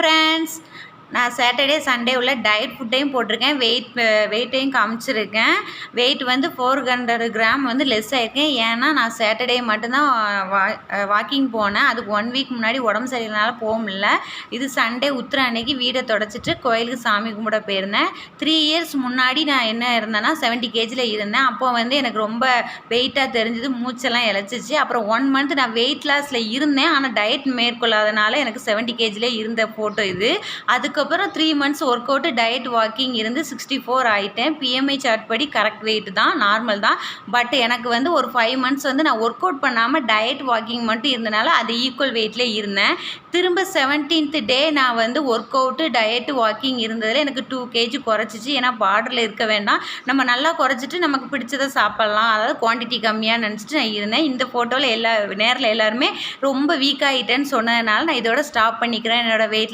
Friends, நான் Saturday Sunday உள்ள diet ஃபுட்டையும் போட்டிருக்கேன். வெயிட்டையும் காமிச்சிருக்கேன். வெயிட் வந்து 400 கிராம் வந்து லெஸ் ஆகிருக்கேன். ஏன்னா நான் சாட்டர்டே மட்டும்தான் வாக்கிங் போனேன். அதுக்கு 1 வீக் முன்னாடி உடம்பு சரியில்லைனால போக முடியல. இது சண்டே உத்திர அன்னைக்கு வீடை தொடச்சிட்டு கோயிலுக்கு சாமி கும்பிட போயிருந்தேன். 3 இயர்ஸ் முன்னாடி நான் என்ன இருந்தேன்னா 70 கேஜியில் இருந்தேன். அப்போ வந்து எனக்கு ரொம்ப வெயிட்டாக தெரிஞ்சுது, மூச்செல்லாம் இழைச்சிச்சு. அப்புறம் 1 மந்த் நான் வெயிட் லாஸில் இருந்தேன். ஆனால் டயட் மேற்கொள்ளாதனால எனக்கு 70 கேஜியில் இருந்த ஃபோட்டோ இது. அதுக்கப்புறம் 3 months work out diet walking இருந்து 64 ஆகிட்டேன். பிஎம்ஐ சார்ட் படி கரெக்ட் வெயிட் தான், நார்மல் தான். பட் எனக்கு வந்து ஒரு 5 மந்த்ஸ் வந்து நான் ஒர்க் அவுட் பண்ணாமல் டயட் வாக்கிங் மட்டும் இருந்தனால அது ஈக்குவல் வெயிட்லேயே இருந்தேன். திரும்ப 17th டே நான் வந்து ஒர்க் அவுட்டு டயட்டு வாக்கிங் இருந்ததில் எனக்கு 2 கேஜி குறைச்சிச்சு. ஏன்னா பார்டரில் இருக்க வேண்டாம், நம்ம நல்லா குறைச்சிட்டு நமக்கு பிடிச்சதை சாப்பிட்லாம், அதாவது குவான்டிட்டி கம்மியாக நினச்சிட்டு நான் இருந்தேன். இந்த ஃபோட்டோவில் நேரில் எல்லாருமே ரொம்ப வீக் ஆகிட்டேன்னு சொன்னதுனால நான் இதோட ஸ்டாப் பண்ணிக்கிறேன் என்னோடய வெயிட்